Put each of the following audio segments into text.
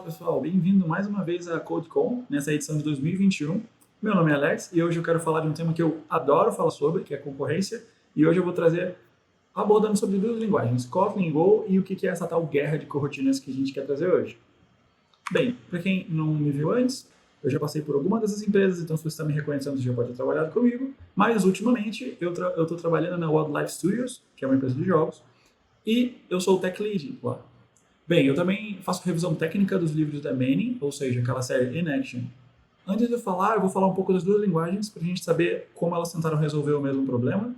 pessoal, bem-vindo mais uma vez à CodeCon, nessa edição de 2021. Meu nome é Alex e hoje eu quero falar de um tema que eu adoro falar sobre, que é concorrência, e hoje eu vou trazer abordando sobre duas linguagens, Kotlin e Go, e o que é essa tal guerra de cortinas que a gente quer trazer hoje. Bem, para quem não me viu antes, eu já passei por alguma dessas empresas, então se você está me reconhecendo, você já pode ter trabalhado comigo, mas ultimamente eu estou trabalhando na Wildlife Studios, que é uma empresa de jogos, e eu sou o Tech Lead lá. Bem, eu também faço revisão técnica dos livros da Manning, ou seja, aquela série In Action. Antes de eu falar, eu vou falar um pouco das duas linguagens para a gente saber como elas tentaram resolver o mesmo problema.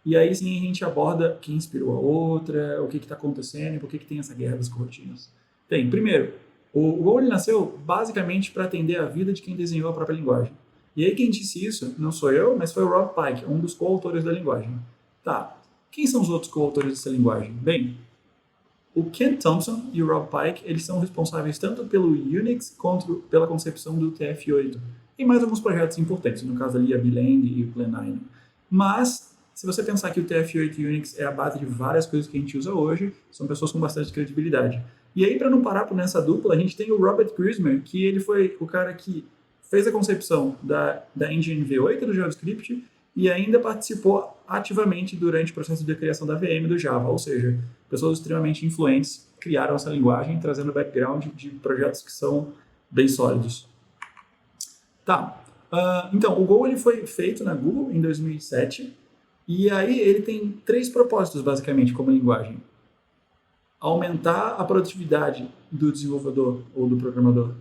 E aí sim a gente aborda quem inspirou a outra, o que está acontecendo e por que tem essa guerra das cortinas. Bem, primeiro, o Go nasceu basicamente para atender a vida de quem desenhou a própria linguagem. E aí quem disse isso não sou eu, mas foi o Rob Pike, um dos coautores da linguagem. Tá, quem são os outros coautores dessa linguagem? Bem, o Ken Thompson e o Rob Pike, eles são responsáveis tanto pelo Unix quanto pela concepção do TF8 e mais alguns projetos importantes, no caso ali a Belang e o Plenine. Mas, se você pensar que o TF8 e o Unix é a base de várias coisas que a gente usa hoje, são pessoas com bastante credibilidade. E aí, para não parar por nessa dupla, a gente tem o Robert Grismer, que ele foi o cara que fez a concepção da engine V8 do JavaScript e ainda participou ativamente durante o processo de criação da VM do Java, ou seja, pessoas extremamente influentes criaram essa linguagem, trazendo background de projetos que são bem sólidos. Tá, então, o Go ele foi feito na Google em 2007, e aí ele tem três propósitos, basicamente, como linguagem. Aumentar a produtividade do desenvolvedor ou do programador.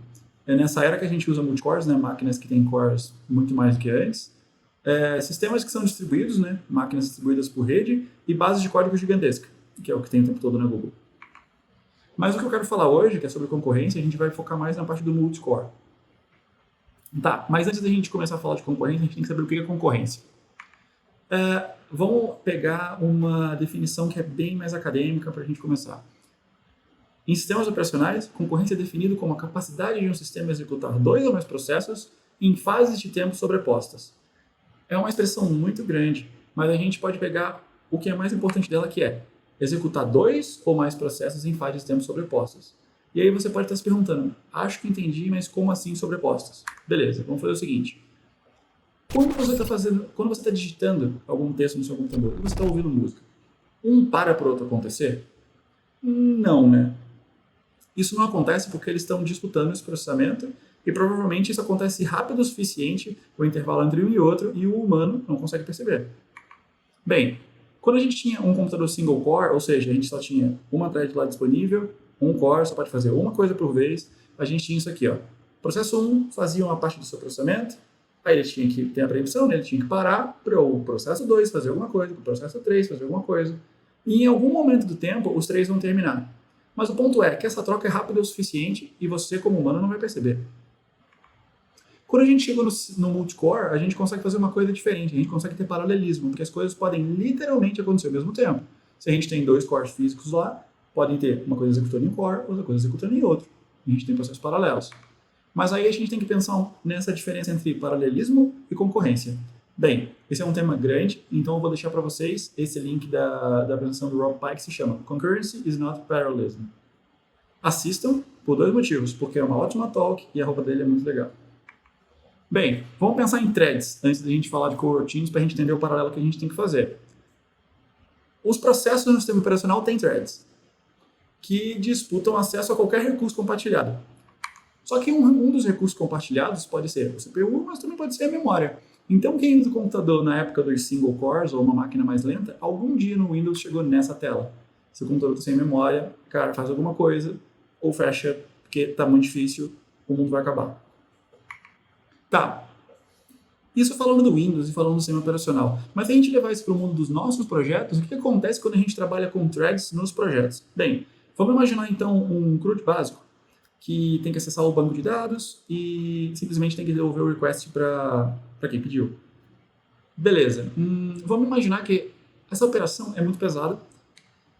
É nessa era que a gente usa multicores, né, máquinas que têm cores muito mais do que antes, sistemas que são distribuídos, né, máquinas distribuídas por rede, e bases de código gigantesca, que é o que tem o tempo todo na Google. Mas o que eu quero falar hoje, que é sobre concorrência, a gente vai focar mais na parte do multicore. Tá, mas antes da gente começar a falar de concorrência, a gente tem que saber o que é concorrência. Vamos pegar uma definição que é bem mais acadêmica para a gente começar. Em sistemas operacionais, concorrência é definido como a capacidade de um sistema executar dois ou mais processos em fases de tempo sobrepostas. É uma expressão muito grande, mas a gente pode pegar o que é mais importante dela, que é executar dois ou mais processos em fases de tempo sobrepostas. E aí você pode estar se perguntando, acho que entendi, mas como assim sobrepostas? Beleza, vamos fazer o seguinte. Quando você está digitando algum texto no seu computador e você está ouvindo música, um para o outro acontecer? Não, né? Isso não acontece porque eles estão disputando esse processamento e provavelmente isso acontece rápido o suficiente, o intervalo entre um e outro, e o humano não consegue perceber. Bem, quando a gente tinha um computador single core, ou seja, a gente só tinha uma thread lá disponível, um core só pode fazer uma coisa por vez, a gente tinha isso aqui, ó. Processo 1 fazia uma parte do seu processamento, aí ele tinha que ter a preemção, né? Ele tinha que parar para o processo 2 fazer alguma coisa, para o processo 3 fazer alguma coisa, e em algum momento do tempo os três vão terminar. Mas o ponto é que essa troca é rápida o suficiente e você, como humano, não vai perceber. Quando a gente chega no multicore, a gente consegue fazer uma coisa diferente, a gente consegue ter paralelismo, porque as coisas podem literalmente acontecer ao mesmo tempo. Se a gente tem dois cores físicos lá, podem ter uma coisa executando em um core, outra coisa executando em outro. A gente tem processos paralelos. Mas aí a gente tem que pensar nessa diferença entre paralelismo e concorrência. Bem, esse é um tema grande, então eu vou deixar para vocês esse link da apresentação do Rob Pike, que se chama Concurrency is not Parallelism. Assistam por dois motivos, porque é uma ótima talk e a roupa dele é muito legal. Bem, vamos pensar em threads, antes da gente falar de coroutines, para a gente entender o paralelo que a gente tem que fazer. Os processos no sistema operacional têm threads, que disputam acesso a qualquer recurso compartilhado. Só que um dos recursos compartilhados pode ser o CPU, mas também pode ser a memória. Então, quem usa o computador na época dos single cores ou uma máquina mais lenta, algum dia no Windows chegou nessa tela. Se o computador está sem memória, cara, faz alguma coisa, ou fecha, porque está muito difícil, o mundo vai acabar. Tá, isso falando do Windows e falando do sistema operacional. Mas se a gente levar isso para o mundo dos nossos projetos, o que acontece quando a gente trabalha com threads nos projetos? Bem, vamos imaginar então um CRUD básico, que tem que acessar o banco de dados e simplesmente tem que devolver o request para quem pediu. Beleza, vamos imaginar que essa operação é muito pesada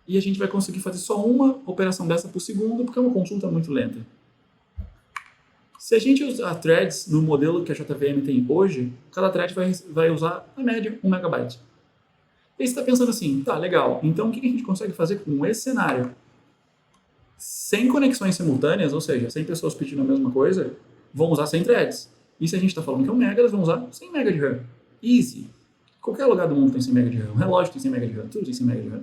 e a gente vai conseguir fazer só uma operação dessa por segundo, porque é uma consulta muito lenta. Se a gente usar threads no modelo que a JVM tem hoje, cada thread vai usar, na média, 1 megabyte. E você está pensando assim, tá, legal, então o que a gente consegue fazer com esse cenário? 100 conexões simultâneas, ou seja, 100 pessoas pedindo a mesma coisa, vão usar 100 threads. E se a gente está falando que é 1 mega, elas vão usar 100 mega de RAM. Easy. Qualquer lugar do mundo tem 100 mega de RAM. O relógio tem 100 mega de RAM. Tudo tem 100 mega de RAM.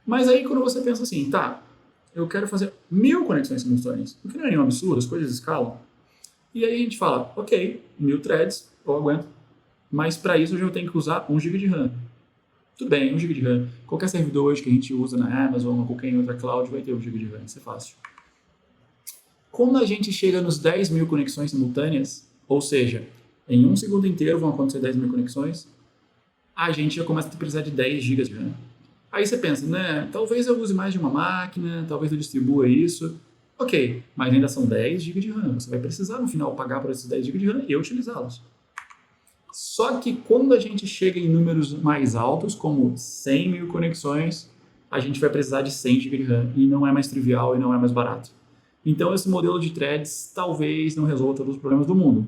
Mas aí quando você pensa assim, tá, eu quero fazer 1000 conexões simultâneas, o que não é nenhum absurdo, as coisas escalam. E aí a gente fala, ok, 1000 threads, eu aguento, mas para isso eu já tenho que usar 1 GB de RAM. Tudo bem, 1 GB de RAM. Qualquer servidor hoje que a gente usa na Amazon ou qualquer outra cloud vai ter 1 GB de RAM, isso é fácil. Quando a gente chega nos 10.000 conexões simultâneas, ou seja, em um segundo inteiro vão acontecer 10.000 conexões, a gente já começa a precisar de 10 GB de RAM. Aí você pensa, né, talvez eu use mais de uma máquina, talvez eu distribua isso. Ok, mas ainda são 10 GB de RAM. Você vai precisar no final pagar por esses 10 GB de RAM e utilizá-los. Só que quando a gente chega em números mais altos, como 100.000 conexões, a gente vai precisar de 100 GB de RAM e não é mais trivial e não é mais barato. Então esse modelo de threads talvez não resolva todos os problemas do mundo.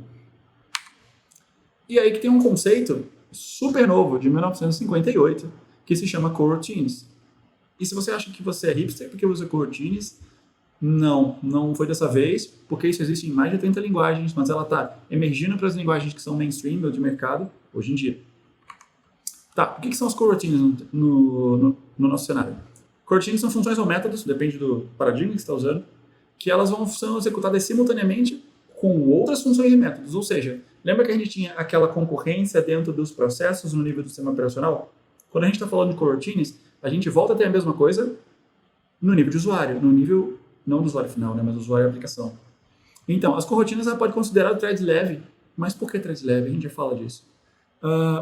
E aí que tem um conceito super novo, de 1958, que se chama coroutines. E se você acha que você é hipster porque usa coroutines, não foi dessa vez, porque isso existe em mais de 30 linguagens, mas ela está emergindo para as linguagens que são mainstream ou de mercado hoje em dia. Tá, o que são os coroutines no nosso cenário? Coroutines são funções ou métodos, depende do paradigma que você está usando, que elas são executadas simultaneamente com outras funções e métodos. Ou seja, lembra que a gente tinha aquela concorrência dentro dos processos no nível do sistema operacional? Quando a gente está falando de coroutines, a gente volta a ter a mesma coisa no nível de usuário, no nível não do usuário final, né, mas do usuário e aplicação. Então, as coroutinas ela pode considerar o thread leve, mas por que thread leve? A gente já fala disso.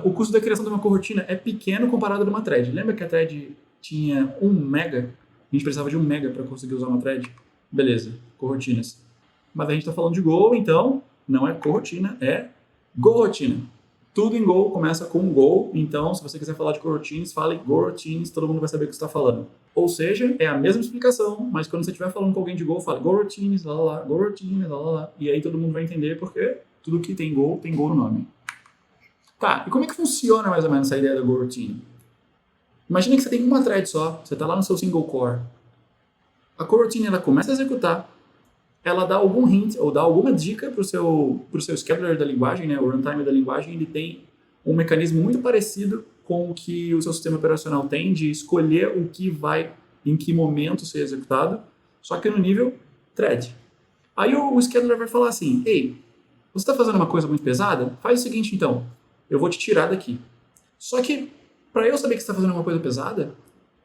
O custo da criação de uma coroutine é pequeno comparado a uma thread. Lembra que a thread tinha 1 mega? A gente precisava de 1 mega para conseguir usar uma thread? Beleza, coroutinas. Mas a gente está falando de Go, então não é corotina, é Go-rotina. Tudo em Go começa com Go, então se você quiser falar de coroutines, fale Go-routines, todo mundo vai saber o que você está falando. Ou seja, é a mesma explicação, mas quando você estiver falando com alguém de Go, fale Go-routines, lá, lá, lá, Go-routines, lá, lá, lá, e aí todo mundo vai entender porque tudo que tem Go no nome. Tá, e como é que funciona mais ou menos essa ideia da Go-routine? Imagina que você tem uma thread só, você está lá no seu single core. A coroutine ela começa a executar, ela dá algum hint ou dá alguma dica para o seu scheduler da linguagem, né, o runtime da linguagem, ele tem um mecanismo muito parecido com o que o seu sistema operacional tem de escolher o que vai, em que momento ser executado, só que no nível thread. Aí o scheduler vai falar assim, ei, você está fazendo uma coisa muito pesada? Faz o seguinte então, eu vou te tirar daqui. Só que, para eu saber que você está fazendo uma coisa pesada,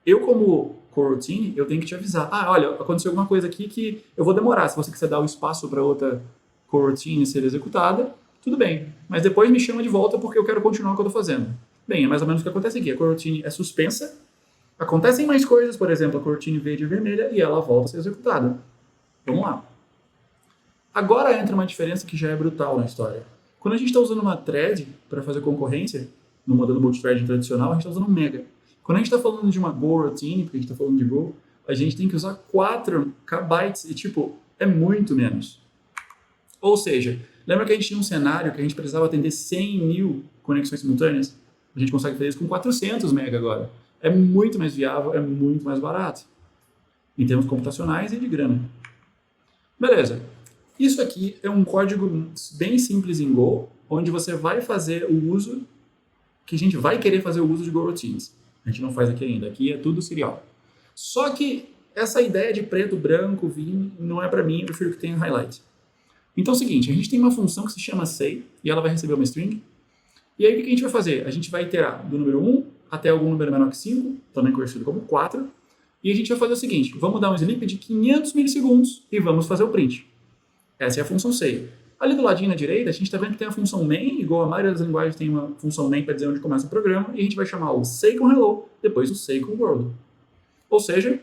eu como coroutine, eu tenho que te avisar. Ah, olha, aconteceu alguma coisa aqui que eu vou demorar. Se você quiser dar o espaço para outra coroutine ser executada, tudo bem. Mas depois me chama de volta porque eu quero continuar o que eu estou fazendo. Bem, é mais ou menos o que acontece aqui. A coroutine é suspensa, acontecem mais coisas, por exemplo, a coroutine verde e vermelha, e ela volta a ser executada. Vamos lá. Agora entra uma diferença que já é brutal na história. Quando a gente está usando uma thread para fazer concorrência, no modelo multithread tradicional, a gente está usando um mega. Quando a gente está falando de uma Go routine, porque a gente está falando de Go, a gente tem que usar 4 kbytes e, tipo, é muito menos. Ou seja, lembra que a gente tinha um cenário que a gente precisava atender 100.000 conexões simultâneas? A gente consegue fazer isso com 400 MB agora. É muito mais viável, é muito mais barato. Em termos computacionais e de grana. Beleza. Isso aqui é um código bem simples em Go, onde você vai fazer o uso, que a gente vai querer fazer o uso de Go routines. A gente não faz aqui ainda, aqui é tudo serial. Só que essa ideia de preto, branco, vinho, não é para mim, eu prefiro que tenha highlight. Então é o seguinte, a gente tem uma função que se chama say, e ela vai receber uma string. E aí o que a gente vai fazer? A gente vai iterar do número 1 até algum número menor que 5, também conhecido como 4, e a gente vai fazer o seguinte, vamos dar um sleep de 500 milissegundos e vamos fazer o print. Essa é a função say. Ali do ladinho na direita, a gente está vendo que tem a função main, igual a maioria das linguagens tem uma função main para dizer onde começa o programa, e a gente vai chamar o say com hello, depois o say com world. Ou seja,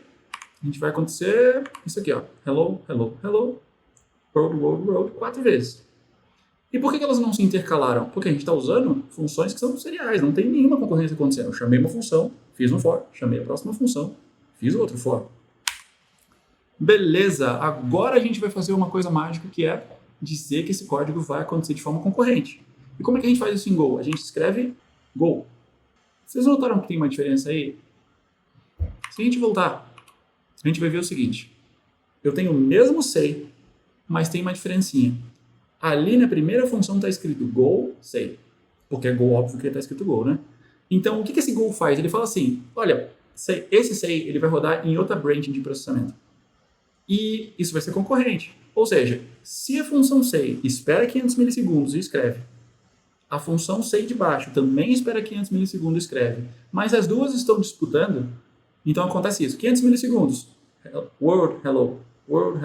a gente vai acontecer isso aqui, ó, hello, hello, hello, world, world, world, 4 vezes. E por que elas não se intercalaram? Porque a gente está usando funções que são seriais, não tem nenhuma concorrência acontecendo. Eu chamei uma função, fiz um for, chamei a próxima função, fiz outro for. Beleza, agora a gente vai fazer uma coisa mágica que é dizer que esse código vai acontecer de forma concorrente. E como é que a gente faz isso em Go? A gente escreve Go. Vocês notaram que tem uma diferença aí? Se a gente voltar a gente vai ver o seguinte. Eu tenho o mesmo say, mas tem uma diferencinha. Ali na primeira função está escrito go, say. Porque é go, óbvio que está escrito go, né? Então, o que esse go faz? Ele fala assim, olha, esse say ele vai rodar em outra branch de processamento. E isso vai ser concorrente. Ou seja, se a função say espera 500 milissegundos e escreve, a função say de baixo também espera 500 milissegundos e escreve, mas as duas estão disputando, então acontece isso. 500 milissegundos, world, hello, ou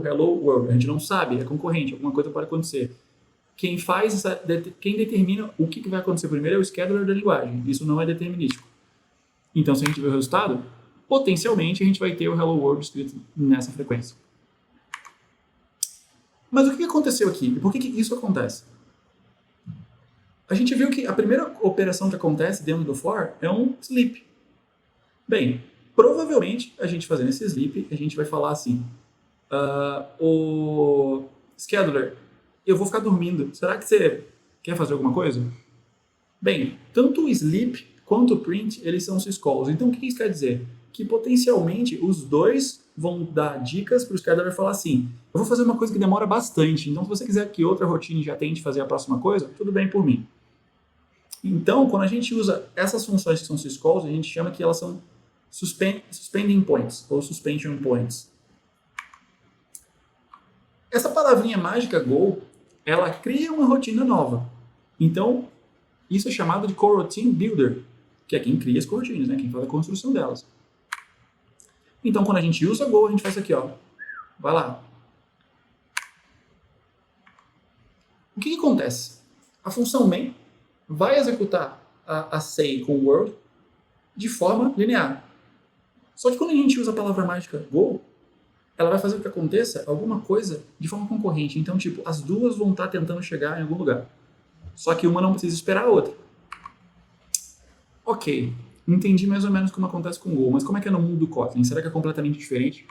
hello, world. A gente não sabe, é concorrente, alguma coisa pode acontecer. Quem determina o que vai acontecer primeiro é o scheduler da linguagem. Isso não é determinístico. Então, se a gente ver o resultado, potencialmente a gente vai ter o hello world escrito nessa frequência. Mas o que aconteceu aqui? E por que isso acontece? A gente viu que a primeira operação que acontece dentro do for é um sleep. Bem, provavelmente a gente fazendo esse sleep, a gente vai falar assim, o scheduler, eu vou ficar dormindo, será que você quer fazer alguma coisa? Bem, tanto o sleep quanto o print, eles são syscalls. Então, o que isso quer dizer? Que potencialmente os dois vão dar dicas para o scheduler falar assim, eu vou fazer uma coisa que demora bastante, então se você quiser que outra rotina já tente fazer a próxima coisa, tudo bem por mim. Então, quando a gente usa essas funções que são syscalls, a gente chama que elas são suspending points, ou suspension points. Essa palavrinha mágica go, ela cria uma rotina nova. Então, isso é chamado de coroutine builder, que é quem cria as coroutines, né? Quem faz a construção delas. Então, quando a gente usa go, a gente faz isso aqui, ó. Vai lá. O que acontece? A função main vai executar a say com o world de forma linear. Só que quando a gente usa a palavra mágica go, ela vai fazer com que aconteça alguma coisa de forma concorrente. Então, tipo, as duas vão estar tentando chegar em algum lugar. Só que uma não precisa esperar a outra. Ok, entendi mais ou menos como acontece com o Go, mas como é que é no mundo do Kotlin? Será que é completamente diferente?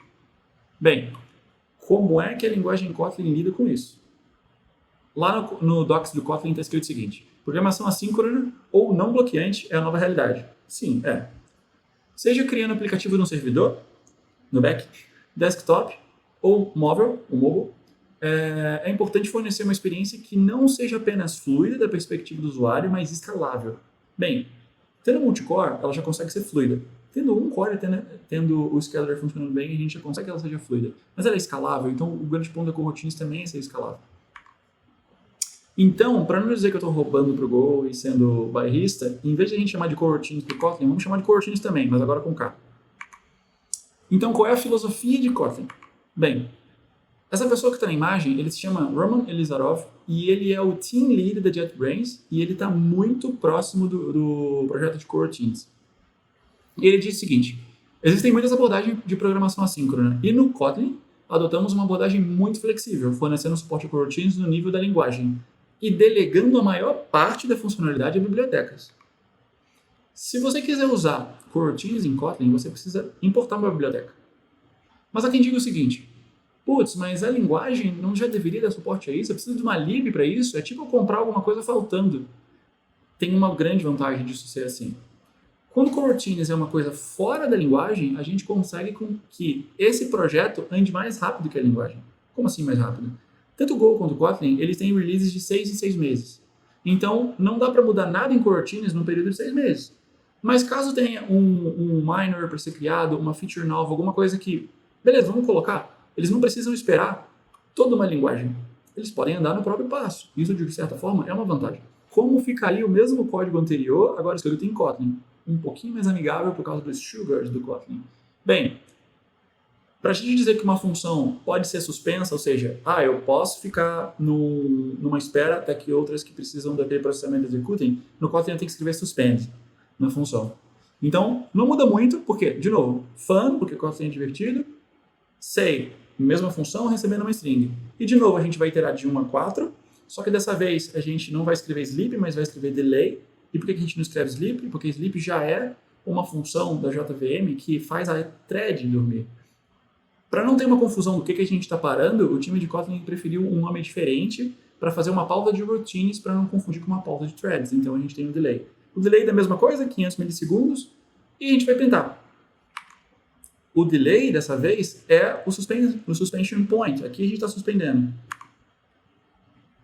Bem, como é que a linguagem Kotlin lida com isso? Lá no docs do Kotlin está escrito o seguinte, programação assíncrona ou não bloqueante é a nova realidade. Sim, é. Seja criando aplicativo no servidor, no back, desktop ou móvel, o mobile, é importante fornecer uma experiência que não seja apenas fluida da perspectiva do usuário, mas escalável. Bem, tendo multicore, ela já consegue ser fluida. Tendo um core, tendo o scheduler funcionando bem, a gente já consegue que ela seja fluida. Mas ela é escalável, então o grande ponto da coroutines também é ser escalável. Então, para não dizer que eu estou roubando para o Go e sendo bairrista, em vez de a gente chamar de coroutines do Kotlin, vamos chamar de coroutines também, mas agora com K. Então, qual é a filosofia de Kotlin? Bem, essa pessoa que está na imagem, ele se chama Roman Elizarov e ele é o team lead da JetBrains e ele está muito próximo do projeto de coroutines. E ele diz o seguinte, existem muitas abordagens de programação assíncrona e no Kotlin adotamos uma abordagem muito flexível, fornecendo suporte a coroutines no nível da linguagem e delegando a maior parte da funcionalidade a bibliotecas. Se você quiser usar coroutines em Kotlin, você precisa importar uma biblioteca. Mas há quem diga o seguinte, putz, mas a linguagem não já deveria dar suporte a isso? Eu preciso de uma lib para isso? É tipo eu comprar alguma coisa faltando. Tem uma grande vantagem disso ser assim. Quando coroutines é uma coisa fora da linguagem, a gente consegue com que esse projeto ande mais rápido que a linguagem. Como assim mais rápido? Tanto o Go quanto o Kotlin, eles têm releases de 6 em 6 meses. Então, não dá para mudar nada em coroutines num período de 6 meses. Mas caso tenha um minor para ser criado, uma feature nova, alguma coisa que, beleza, vamos colocar, eles não precisam esperar toda uma linguagem. Eles podem andar no próprio passo. Isso, de certa forma, é uma vantagem. Como ficaria o mesmo código anterior, agora escrito em Kotlin? Um pouquinho mais amigável por causa dos sugars do Kotlin. Bem, para a gente dizer que uma função pode ser suspensa, ou seja, eu posso ficar numa espera até que outras que precisam daquele processamento executem, no Kotlin eu tenho que escrever suspend na função. Então, não muda muito, porque, de novo, fun, porque Kotlin é divertido, say, mesma função, recebendo uma string. E, de novo, a gente vai iterar de 1 a 4, só que dessa vez a gente não vai escrever sleep, mas vai escrever delay. E por que a gente não escreve sleep? Porque sleep já é uma função da JVM que faz a thread dormir. Para não ter uma confusão do que a gente está parando, o time de Kotlin preferiu um nome diferente para fazer uma pauta de routines para não confundir com uma pauta de threads. Então a gente tem o delay. O delay é a mesma coisa, 500 milissegundos, e a gente vai printar. O delay, dessa vez, é o suspension point. Aqui a gente está suspendendo.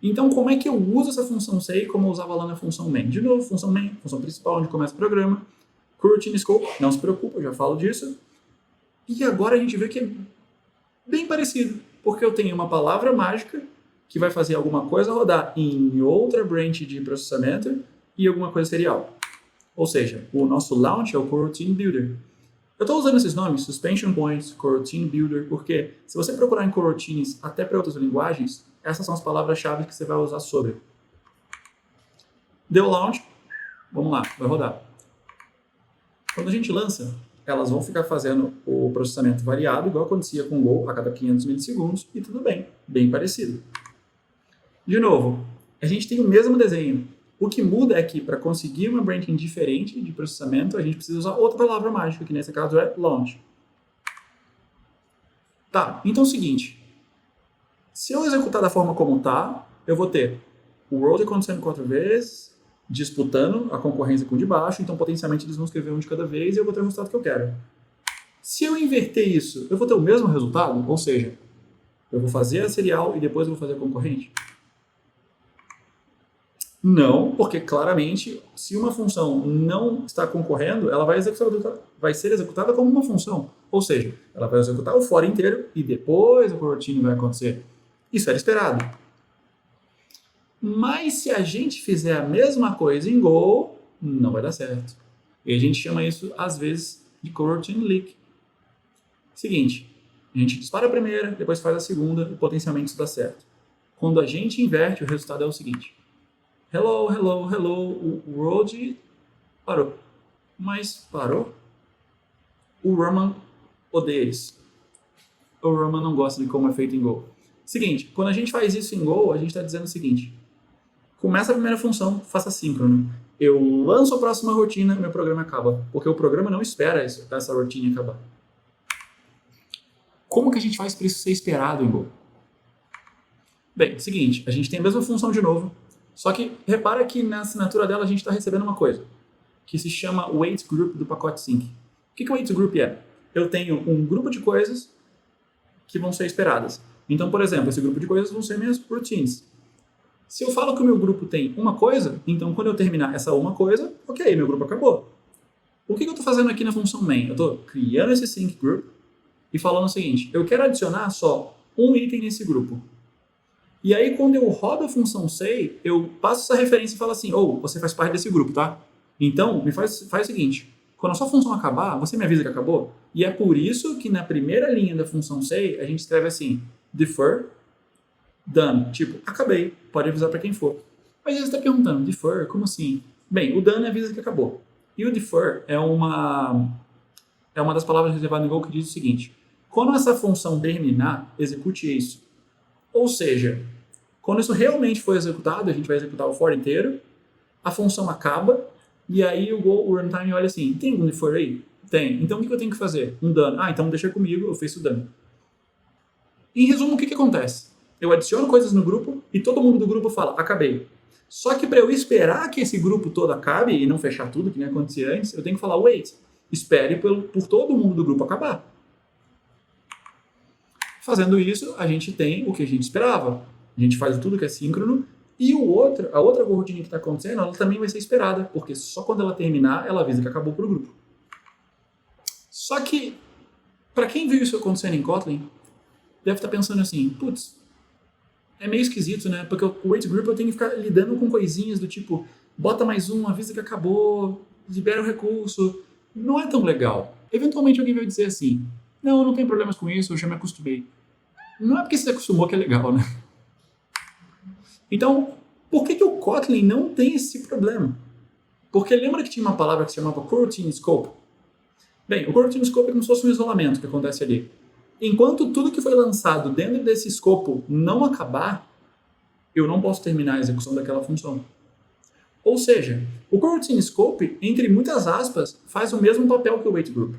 Então, como é que eu uso essa função say como eu usava lá na função main? De novo, função main, função principal, onde começa o programa. Coroutine scope, não se preocupa, eu já falo disso. E agora a gente vê que é bem parecido, porque eu tenho uma palavra mágica que vai fazer alguma coisa rodar em outra branch de processamento e alguma coisa serial. Ou seja, o nosso launch é o Coroutine Builder. Eu estou usando esses nomes, Suspension Points, Coroutine Builder, porque se você procurar em coroutines até para outras linguagens, essas são as palavras-chave que você vai usar sobre. Deu launch, vamos lá, vai rodar. Quando a gente lança, elas vão ficar fazendo o processamento variado, igual acontecia com o Go a cada 500 milissegundos, e tudo bem, bem parecido. De novo, a gente tem o mesmo desenho. O que muda é que, para conseguir uma branching diferente de processamento, a gente precisa usar outra palavra mágica, que nesse caso é launch. Tá, então é o seguinte. Se eu executar da forma como está, eu vou ter o road acontecendo 4 vezes, disputando a concorrência com o de baixo, então potencialmente eles vão escrever um de cada vez e eu vou ter o resultado que eu quero. Se eu inverter isso, eu vou ter o mesmo resultado? Ou seja, eu vou fazer a serial e depois eu vou fazer a concorrente? Não, porque claramente, se uma função não está concorrendo, ela vai ser executada como uma função. Ou seja, ela vai executar o for inteiro e depois o coroutine vai acontecer. Isso era esperado. Mas se a gente fizer a mesma coisa em Go, não vai dar certo. E a gente chama isso, às vezes, de coroutine leak. Seguinte, a gente dispara a primeira, depois faz a segunda e potencialmente isso dá certo. Quando a gente inverte, o resultado é o seguinte. Hello, hello, hello, o road parou. Mas parou? O Roman odeia isso. O Roman não gosta de como é feito em Go. Seguinte, quando a gente faz isso em Go, a gente está dizendo o seguinte. Começa a primeira função, faça síncrono. Eu lanço a próxima rotina, meu programa acaba. Porque o programa não espera essa rotina acabar. Como que a gente faz para isso ser esperado em Go? Bem, seguinte, a gente tem a mesma função de novo. Só que repara que na assinatura dela a gente está recebendo uma coisa, que se chama Wait Group do pacote Sync. O que o Wait Group é? Eu tenho um grupo de coisas que vão ser esperadas. Então, por exemplo, esse grupo de coisas vão ser minhas routines. Se eu falo que o meu grupo tem uma coisa, então quando eu terminar essa uma coisa, ok, meu grupo acabou. O que eu estou fazendo aqui na função main? Eu estou criando esse Sync Group e falando o seguinte, eu quero adicionar só um item nesse grupo. E aí, quando eu rodo a função say, eu passo essa referência e falo assim, você faz parte desse grupo, tá? Então, faz o seguinte, quando a sua função acabar, você me avisa que acabou? E é por isso que na primeira linha da função say, a gente escreve assim, defer, done. Tipo, acabei, pode avisar para quem for. Mas você está perguntando, defer, como assim? Bem, o done avisa que acabou. E o defer é uma das palavras reservadas no Go que diz o seguinte, quando essa função terminar, execute isso. Ou seja, quando isso realmente for executado, a gente vai executar o for inteiro, a função acaba, e aí o runtime olha assim, tem algum defer aí? Tem. Então o que eu tenho que fazer? Um done. Então deixa comigo, eu fiz o done. Em resumo, o que acontece? Eu adiciono coisas no grupo e todo mundo do grupo fala, acabei. Só que para eu esperar que esse grupo todo acabe e não fechar tudo, que nem acontecia antes, eu tenho que falar, wait, espere por todo mundo do grupo acabar. Fazendo isso, a gente tem o que a gente esperava. A gente faz tudo que é síncrono e a outra rotina que está acontecendo, ela também vai ser esperada, porque só quando ela terminar, ela avisa que acabou para o grupo. Só que, para quem viu isso acontecendo em Kotlin, deve estar pensando assim, putz, é meio esquisito, né? Porque o wait group eu tenho que ficar lidando com coisinhas do tipo, bota mais um, avisa que acabou, libera o recurso. Não é tão legal. Eventualmente alguém vai dizer assim, não tem problemas com isso, eu já me acostumei. Não é porque você se acostumou que é legal, né? Então, por que o Kotlin não tem esse problema? Porque lembra que tinha uma palavra que se chamava Coroutine Scope? Bem, o Coroutine Scope é como se fosse um isolamento que acontece ali. Enquanto tudo que foi lançado dentro desse escopo não acabar, eu não posso terminar a execução daquela função. Ou seja, o Coroutine Scope, entre muitas aspas, faz o mesmo papel que o Wait Group.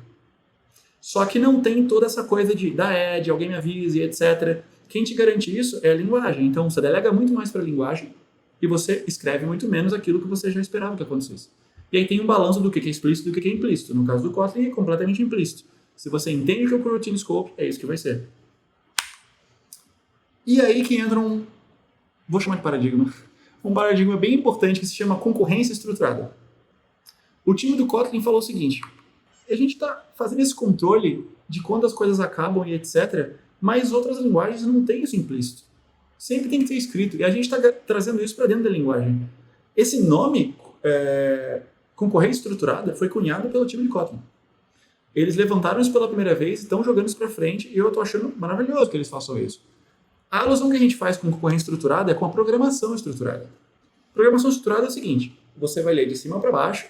Só que não tem toda essa coisa de dar add, alguém me avise, etc. Quem te garante isso é a linguagem. Então, você delega muito mais para a linguagem e você escreve muito menos aquilo que você já esperava que acontecesse. E aí tem um balanço do que é explícito e do que é implícito. No caso do Kotlin, é completamente implícito. Se você entende o que é o Coroutine Scope, é isso que vai ser. E aí que entra vou chamar de paradigma, um paradigma bem importante que se chama concorrência estruturada. O time do Kotlin falou o seguinte: a gente está fazendo esse controle de quando as coisas acabam e etc., mas outras linguagens não têm isso implícito. Sempre tem que ser escrito. E a gente está trazendo isso para dentro da linguagem. Esse nome, concorrência estruturada, foi cunhado pelo time de Kotlin. Eles levantaram isso pela primeira vez e estão jogando isso para frente, e eu estou achando maravilhoso que eles façam isso. A alusão que a gente faz com concorrência estruturada é com a programação estruturada. Programação estruturada é o seguinte: você vai ler de cima para baixo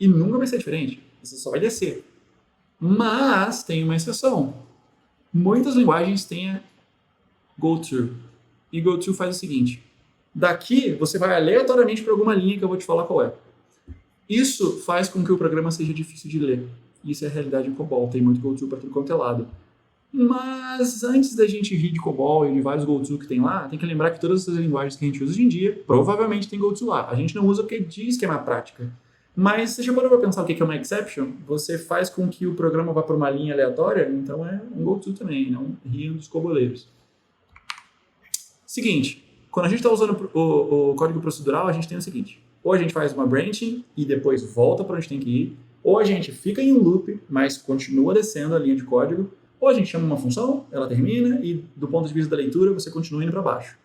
e nunca vai ser diferente. Você só vai descer. Mas tem uma exceção. Muitas linguagens têm a GoTo. E GoTo faz o seguinte: daqui você vai aleatoriamente para alguma linha que eu vou te falar qual é. Isso faz com que o programa seja difícil de ler. Isso é a realidade em COBOL. Tem muito GoTo para tudo quanto é lado. Mas antes da gente rir de COBOL e de vários GoTo que tem lá, tem que lembrar que todas essas linguagens que a gente usa hoje em dia provavelmente tem GoTo lá. A gente não usa porque diz que é uma prática. Mas você já parou para pensar o que é uma exception? Você faz com que o programa vá para uma linha aleatória, então é um GoTo também, não riam dos coboleiros. Seguinte, quando a gente está usando o código procedural, a gente tem o seguinte: ou a gente faz uma branching e depois volta para onde tem que ir, ou a gente fica em um loop, mas continua descendo a linha de código, ou a gente chama uma função, ela termina e do ponto de vista da leitura você continua indo para baixo.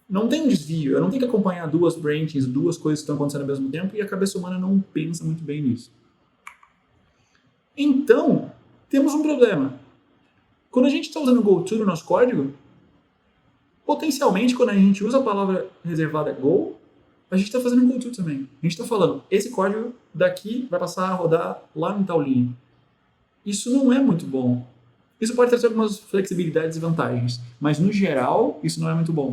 Não tem um desvio, eu não tenho que acompanhar duas branchings, duas coisas que estão acontecendo ao mesmo tempo, e a cabeça humana não pensa muito bem nisso. Então, temos um problema. Quando a gente está usando GoTo no nosso código, potencialmente, quando a gente usa a palavra reservada Go, a gente está fazendo um GoTo também. A gente está falando, esse código daqui vai passar a rodar lá em tal linha. Isso não é muito bom. Isso pode trazer algumas flexibilidades e vantagens, mas no geral, isso não é muito bom.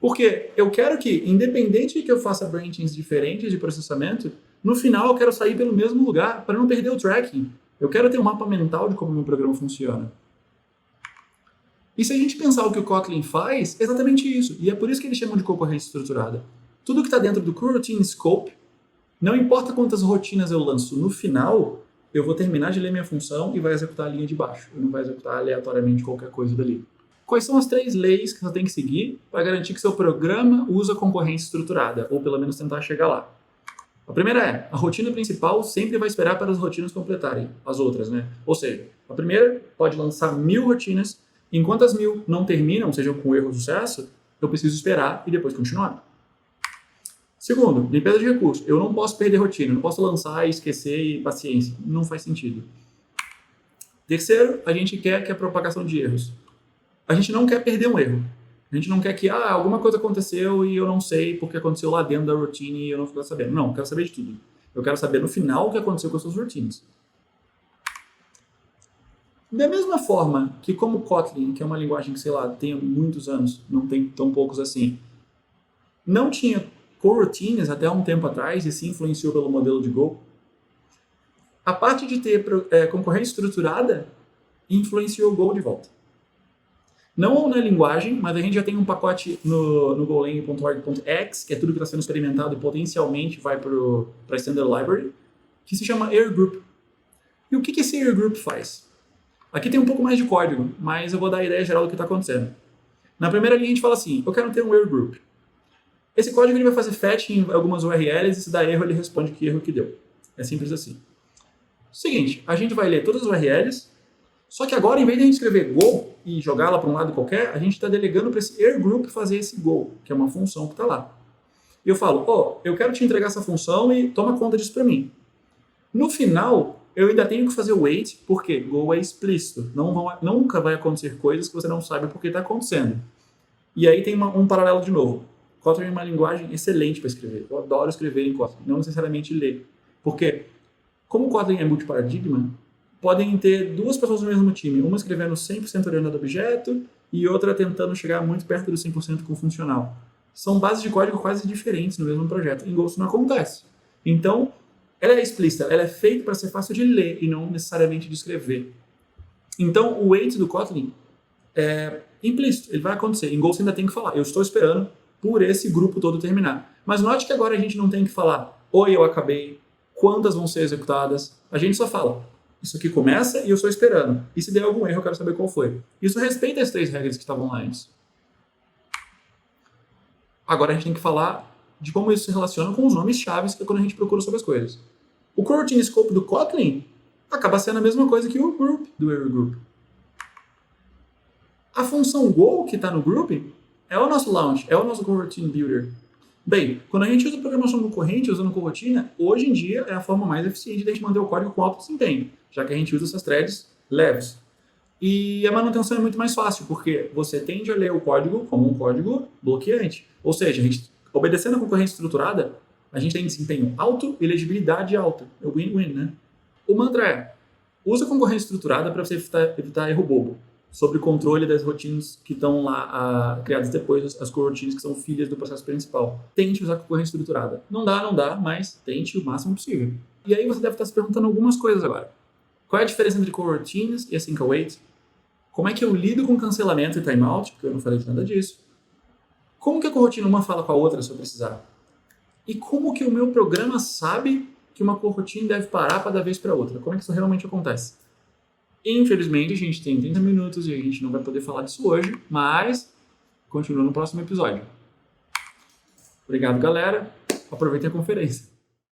Porque eu quero que, independente de que eu faça branchings diferentes de processamento, no final eu quero sair pelo mesmo lugar para não perder o tracking. Eu quero ter um mapa mental de como o meu programa funciona. E se a gente pensar o que o Kotlin faz, é exatamente isso. E é por isso que eles chamam de concorrência estruturada. Tudo que está dentro do Coroutine Scope, não importa quantas rotinas eu lanço, no final eu vou terminar de ler minha função e vai executar a linha de baixo. Eu não vai executar aleatoriamente qualquer coisa dali. Quais são as 3 leis que você tem que seguir para garantir que seu programa usa concorrência estruturada, ou pelo menos tentar chegar lá? A primeira é, a rotina principal sempre vai esperar para as rotinas completarem as outras, né? Ou seja, a primeira pode lançar 1000 rotinas, enquanto as 1000 não terminam, sejam com erro ou sucesso, eu preciso esperar e depois continuar. Segundo, limpeza de recursos. Eu não posso perder rotina, não posso lançar e esquecer e paciência. Não faz sentido. Terceiro, a gente quer que a propagação de erros. A gente não quer perder um erro. A gente não quer que alguma coisa aconteceu e eu não sei porque aconteceu lá dentro da rotina e eu não fico sabendo. Não, eu quero saber de tudo. Eu quero saber no final o que aconteceu com as suas rotinas. Da mesma forma que como Kotlin, que é uma linguagem que, sei lá, tem muitos anos, não tem tão poucos assim, não tinha coroutines até um tempo atrás e se influenciou pelo modelo de Go, a parte de ter concorrência estruturada influenciou o Go de volta. Não na linguagem, mas a gente já tem um pacote no golang.org.x, que é tudo que está sendo experimentado e potencialmente vai para a Standard Library, que se chama AirGroup. E o que esse AirGroup faz? Aqui tem um pouco mais de código, mas eu vou dar a ideia geral do que está acontecendo. Na primeira linha a gente fala assim, eu quero ter um AirGroup. Esse código ele vai fazer fetch em algumas URLs e se dá erro ele responde que erro que deu. É simples assim. Seguinte, a gente vai ler todas as URLs, só que agora, em vez de a gente escrever Go e jogá-la para um lado qualquer, a gente está delegando para esse AirGroup fazer esse Go, que é uma função que está lá. E eu falo, eu quero te entregar essa função e toma conta disso para mim. No final, eu ainda tenho que fazer o wait, porque Go é explícito. Nunca vai acontecer coisas que você não sabe por que está acontecendo. E aí tem um paralelo de novo. Kotlin é uma linguagem excelente para escrever. Eu adoro escrever em Kotlin, não necessariamente ler. Porque, como o Kotlin é multiparadigma, podem ter 2 pessoas no mesmo time, uma escrevendo 100% orientado a objeto e outra tentando chegar muito perto do 100% com funcional. São bases de código quase diferentes no mesmo projeto. Em Go isso não acontece. Então, ela é explícita, ela é feita para ser fácil de ler e não necessariamente de escrever. Então, o wait do Kotlin é implícito, ele vai acontecer. Em Go você ainda tem que falar, eu estou esperando por esse grupo todo terminar. Mas note que agora a gente não tem que falar, oi, eu acabei, quantas vão ser executadas. A gente só fala, Isso aqui começa e eu estou esperando. E se der algum erro, eu quero saber qual foi. Isso respeita as 3 regras que estavam lá antes. Agora a gente tem que falar de como isso se relaciona com os nomes chaves, que é quando a gente procura sobre as coisas. O coroutine scope do Kotlin acaba sendo a mesma coisa que o group do Array Group. A função Go que está no group é o nosso launch, é o nosso coroutine builder. Bem, quando a gente usa programação concorrente usando coroutine, hoje em dia é a forma mais eficiente de a gente manter o código com alto desempenho, já que a gente usa essas threads leves. E a manutenção é muito mais fácil, porque você tende a ler o código como um código bloqueante. Ou seja, a gente, obedecendo a concorrência estruturada, a gente tem desempenho alto e legibilidade alta. É o win-win, né? O mantra é, usa a concorrência estruturada para você evitar erro bobo, sobre o controle das rotinas que estão lá criadas depois, as coroutines que são filhas do processo principal. Tente usar a concorrência estruturada. Não dá, mas tente o máximo possível. E aí você deve estar se perguntando algumas coisas agora. Qual é a diferença entre coroutines e async await? Como é que eu lido com cancelamento e timeout? Porque eu não falei de nada disso. Como que a coroutine uma fala com a outra se eu precisar? E como que o meu programa sabe que uma coroutine deve parar para dar vez para outra? Como é que isso realmente acontece? Infelizmente, a gente tem 30 minutos e a gente não vai poder falar disso hoje, mas continua no próximo episódio. Obrigado, galera. Aproveitem a conferência.